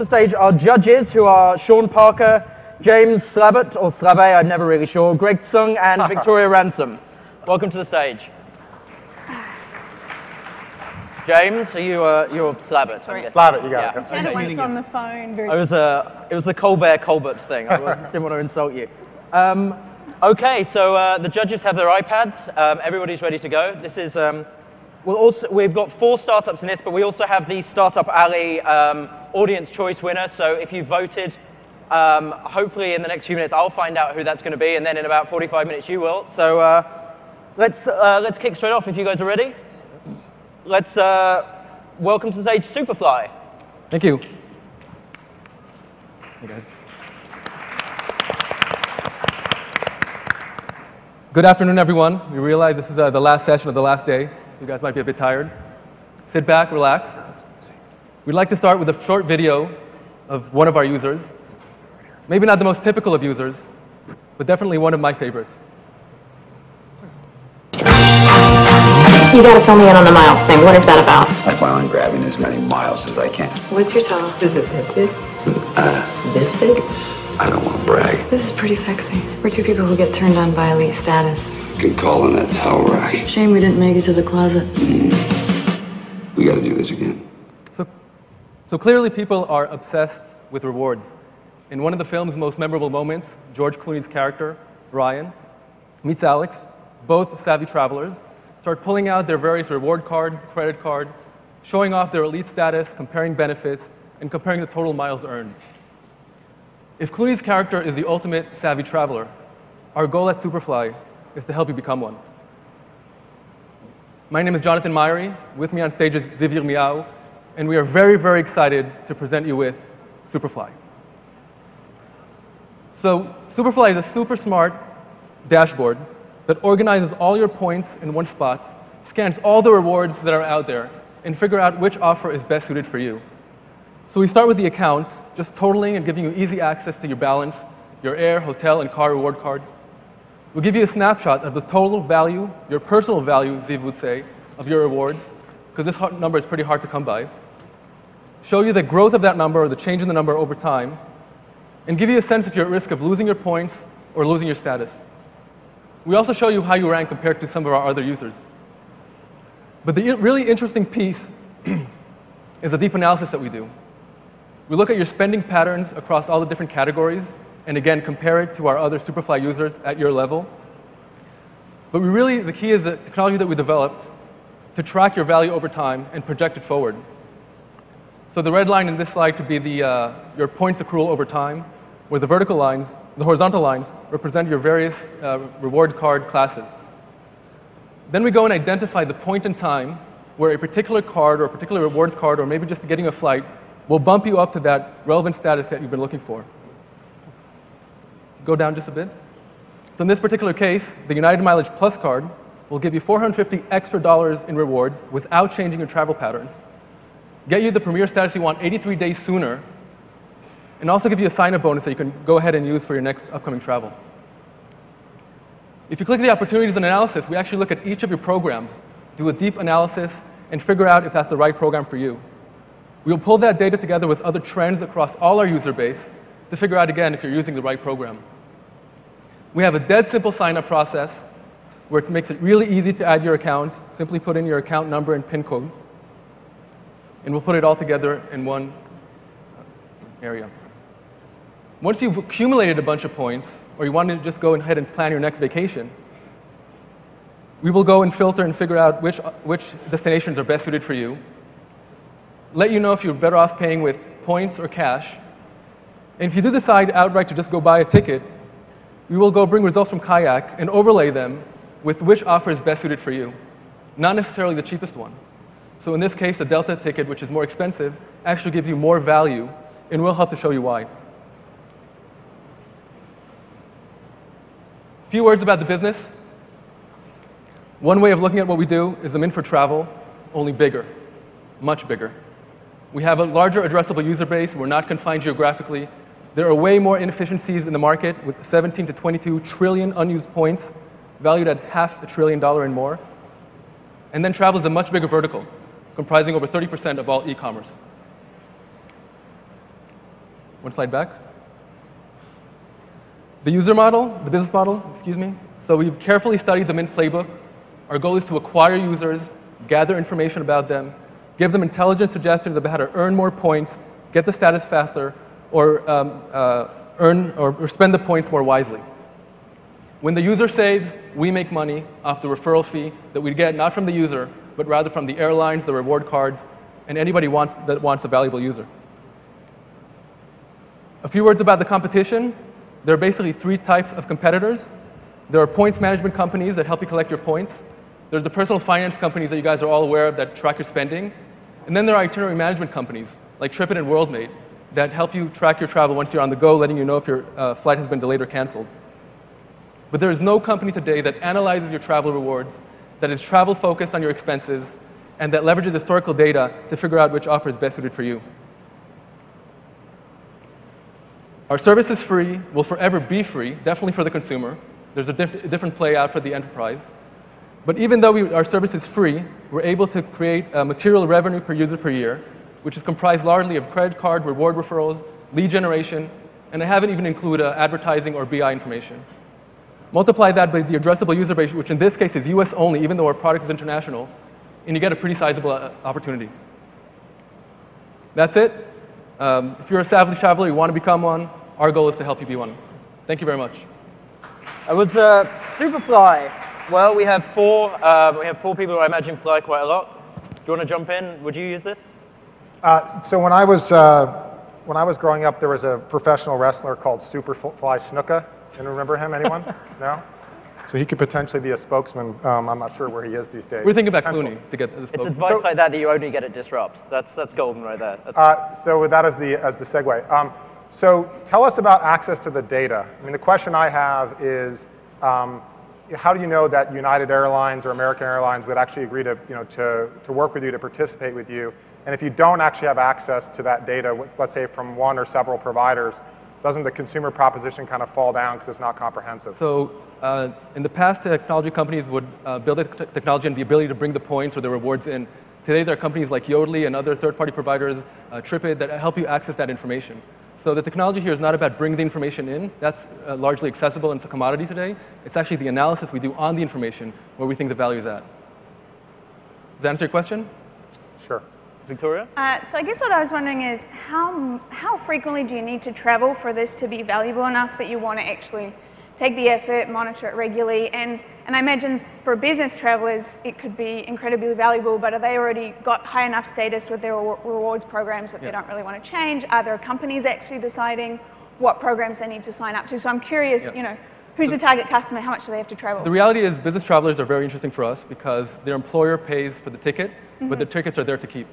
The stage are judges who are Sean Parker, James Slabbert, or Slabbe, I'm never really sure, Greg Tsung, and Victoria Ransom. Welcome to the stage. James, are you you're Slabbert? Slabbert, you got it. And it went on the phone. It was the Colbert thing. I didn't want to insult you. Okay, so the judges have their iPads. Everybody's ready to go. This is we've got 4 startups in this, but we also have the Startup Alley audience choice winner. So if you voted, hopefully in the next few minutes I'll find out who that's going to be, and then in about 45 minutes you will. So let's kick straight off if you guys are ready. Let's welcome to the stage Superfly. Thank you. Hey guys. Good afternoon, everyone. We realize this is the last session of the last day. You guys might be a bit tired. Sit back, relax. We'd like to start with a short video of one of our users. Maybe not the most typical of users, but definitely one of my favorites. You gotta fill me in on the miles thing. What is that about? I plan on grabbing as many miles as I can. What's your towel? Is it this big? This big? I don't want to brag. This is pretty sexy. We're 2 people who get turned on by elite status. You can call on that towel right. Shame we didn't make it to the closet. We got to do this again. So clearly people are obsessed with rewards. In one of the film's most memorable moments, George Clooney's character, Ryan, meets Alex, both savvy travelers, start pulling out their various reward card, credit card, showing off their elite status, comparing benefits, and comparing the total miles earned. If Clooney's character is the ultimate savvy traveler, our goal at Superfly is to help you become one. My name is Jonathan Myrie. With me on stage is Xavier Miao, and we are very, very excited to present you with Superfly. So Superfly is a super smart dashboard that organizes all your points in one spot, scans all the rewards that are out there, and figure out which offer is best suited for you. So we start with the accounts, just totaling and giving you easy access to your balance, your air, hotel, and car reward cards. We'll give you a snapshot of the total value, your personal value, Ziv would say, of your rewards, because this number is pretty hard to come by. Show you the growth of that number or the change in the number over time, and give you a sense if you're at risk of losing your points or losing your status. We also show you how you rank compared to some of our other users. But the really interesting piece is the deep analysis that we do. We look at your spending patterns across all the different categories, and again, compare it to our other Superfly users at your level. But the key is the technology that we developed to track your value over time and project it forward. So the red line in this slide could be your points accrual over time, where the vertical lines, the horizontal lines, represent your various reward card classes. Then we go and identify the point in time where a particular card or a particular rewards card, or maybe just getting a flight, will bump you up to that relevant status that you've been looking for. Go down just a bit. So in this particular case, the United Mileage Plus card will give you $450 extra in rewards without changing your travel patterns, get you the premier status you want 83 days sooner, and also give you a sign-up bonus that you can go ahead and use for your next upcoming travel. If you click the opportunities and analysis, we actually look at each of your programs, do a deep analysis, and figure out if that's the right program for you. We'll pull that data together with other trends across all our user base to figure out, again, if you're using the right program. We have a dead simple sign-up process where it makes it really easy to add your accounts. Simply put in your account number and PIN code, and we'll put it all together in one area. Once you've accumulated a bunch of points, or you want to just go ahead and plan your next vacation, we will go and filter and figure out which destinations are best suited for you, let you know if you're better off paying with points or cash. And if you do decide outright to just go buy a ticket, we will go bring results from Kayak and overlay them with which offer is best suited for you, not necessarily the cheapest one. So in this case, the Delta ticket, which is more expensive, actually gives you more value, and we'll help to show you why. A few words about the business. One way of looking at what we do is I'm in for travel, only bigger, much bigger. We have a larger addressable user base. We're not confined geographically. There are way more inefficiencies in the market with 17 to 22 trillion unused points, valued at $500 billion and more. And then travel is a much bigger vertical, comprising over 30% of all e-commerce. One slide back. The user model, the business model, excuse me. So we've carefully studied the Mint playbook. Our goal is to acquire users, gather information about them, give them intelligent suggestions about how to earn more points, get the status faster, or earn or spend the points more wisely. When the user saves, we make money off the referral fee that we get not from the user, but rather from the airlines, the reward cards, and anybody that wants a valuable user. A few words about the competition. There are basically three types of competitors. There are points management companies that help you collect your points. There's the personal finance companies that you guys are all aware of that track your spending. And then there are itinerary management companies like TripIt and WorldMate that help you track your travel once you're on the go, letting you know if your flight has been delayed or canceled. But there is no company today that analyzes your travel rewards, that is travel focused on your expenses, and that leverages historical data to figure out which offer is best suited for you. Our service is free, will forever be free, definitely for the consumer. There's a different play out for the enterprise. But even though our service is free, we're able to create material revenue per user per year, which is comprised largely of credit card, reward referrals, lead generation, and I haven't even included advertising or BI information. Multiply that by the addressable user base, which in this case is US only, even though our product is international, and you get a pretty sizable opportunity. That's it. If you're a savvy traveler, you want to become one, our goal is to help you be one. Thank you very much. I was Superfly. Well, we have four people who I imagine fly quite a lot. Do you want to jump in? Would you use this? So when I was growing up, there was a professional wrestler called Superfly Snuka. Can you remember him? Anyone? No? So he could potentially be a spokesman. I'm not sure where he is these days. We're thinking about Clooney to get the spokesman. It's advice like that you only get at Disrupt. That's golden right there. So with that as the segue. So tell us about access to the data. I mean, the question I have is, how do you know that United Airlines or American Airlines would actually agree to work with you, to participate with you? And if you don't actually have access to that data, let's say from one or several providers, doesn't the consumer proposition kind of fall down because it's not comprehensive? So in the past, technology companies would build the technology and the ability to bring the points or the rewards in. Today, there are companies like Yodlee and other third-party providers, TripIt, that help you access that information. So the technology here is not about bringing the information in. That's largely accessible and it's a commodity today. It's actually the analysis we do on the information where we think the value is at. Does that answer your question? Sure. Victoria? So I guess what I was wondering is how frequently do you need to travel for this to be valuable enough that you want to actually take the effort, monitor it regularly? And I imagine for business travelers, it could be incredibly valuable, but have they already got high enough status with their rewards programs that they don't really want to change? Are there companies actually deciding what programs they need to sign up to? So I'm curious, who's the target customer? How much do they have to travel? The reality is business travelers are very interesting for us because their employer pays for the ticket, but the tickets are there to keep.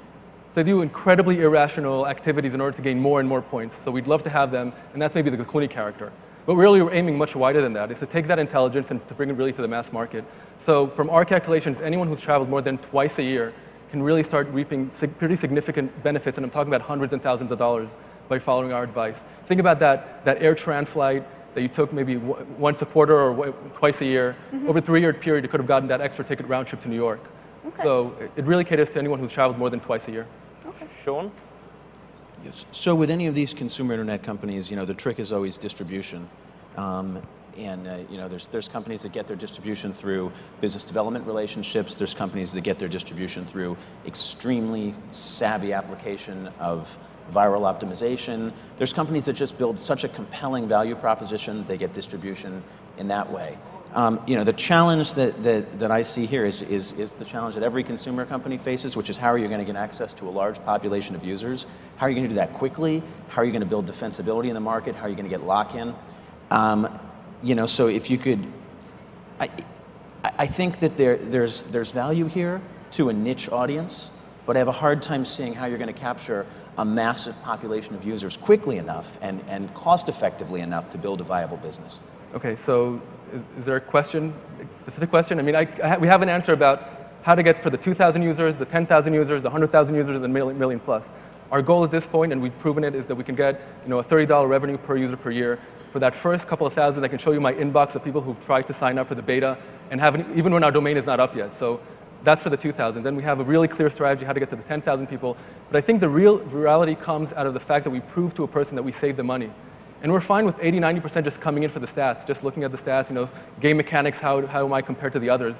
They do incredibly irrational activities in order to gain more and more points. So we'd love to have them, and that's maybe the Clooney character. But really, we're aiming much wider than that. It's to take that intelligence and to bring it really to the mass market. So from our calculations, anyone who's traveled more than twice a year can really start reaping pretty significant benefits, and I'm talking about hundreds and thousands of dollars by following our advice. Think about that AirTran flight that you took maybe once a quarter or twice a year. Over a 3-year period, you could have gotten that extra ticket round trip to New York. Okay. So it really caters to anyone who's traveled more than twice a year. Okay. Sean? Yes. So with any of these consumer internet companies, the trick is always distribution. There's companies that get their distribution through business development relationships. There's companies that get their distribution through extremely savvy application of viral optimization. There's companies that just build such a compelling value proposition, they get distribution in that way. The challenge that I see here is the challenge that every consumer company faces, which is how are you going to get access to a large population of users? How are you going to do that quickly? How are you going to build defensibility in the market? How are you going to get lock-in? So if you could, I think that there's value here to a niche audience, but I have a hard time seeing how you're going to capture a massive population of users quickly enough and cost-effectively enough to build a viable business. Okay, so is there a question, specific question? I mean, we have an answer about how to get for the 2,000 users, the 10,000 users, the 100,000 users, and the million plus. Our goal at this point, and we've proven it, is that we can get a $30 revenue per user per year. For that first couple of thousand, I can show you my inbox of people who've tried to sign up for the beta and haven't, even when our domain is not up yet. So That's for the 2,000. Then we have a really clear strategy how to get to the 10,000 people. But I think the real reality comes out of the fact that we prove to a person that we save the money. And we're fine with 80, 90% just coming in for the stats, just looking at the stats, game mechanics, how am I compared to the others.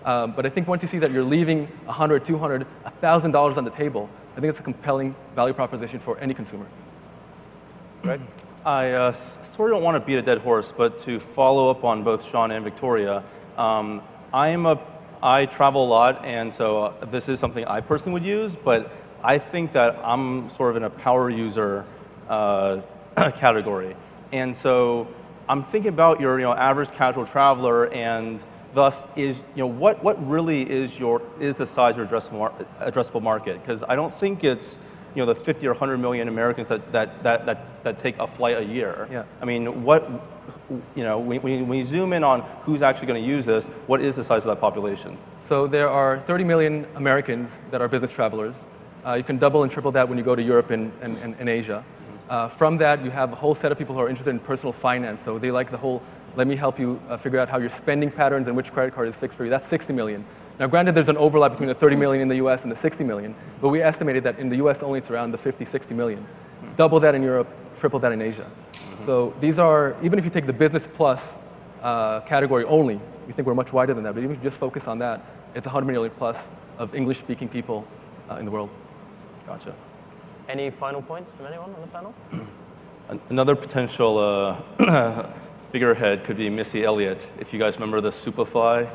But I think once you see that you're leaving $100, $200, $1,000 on the table, I think it's a compelling value proposition for any consumer. Greg? I sort of don't want to beat a dead horse, but to follow up on both Sean and Victoria, I travel a lot, and so this is something I personally would use, but I think that I'm sort of in a power user category. And so I'm thinking about your average casual traveler, and thus is what really is the size of your addressable market? Because I don't think it's the 50 or 100 million Americans that take a flight a year. Yeah. I mean, when we zoom in on who's actually going to use this, what is the size of that population? So there are 30 million Americans that are business travelers. You can double and triple that when you go to Europe and Asia. From that, you have a whole set of people who are interested in personal finance. So they like the whole, let me help you figure out how your spending patterns and which credit card is fixed for you. That's 60 million. Now, granted, there's an overlap between the 30 million in the US and the 60 million, but we estimated that in the US only it's around the 50, 60 million. Double that in Europe, triple that in Asia. So these are, even if you take the business plus category only, we think we're much wider than that, but even if you just focus on that, it's 100 million plus of English-speaking people in the world. Gotcha. Any final points from anyone on the panel? Another potential figurehead could be Missy Elliott, if you guys remember the Superfly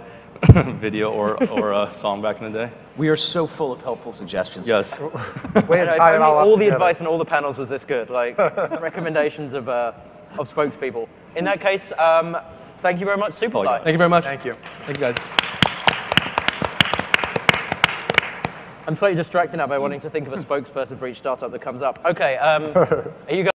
video or a song back in the day. We are so full of helpful suggestions. Yes. Way to tie it all up all the together. advice on all the panels was this good, like recommendations of spokespeople. In that case, thank you very much, Superfly. Thank you very much. Thank you. Thank you, guys. I'm slightly distracted now by wanting to think of a spokesperson for each startup that comes up. Okay, are you guys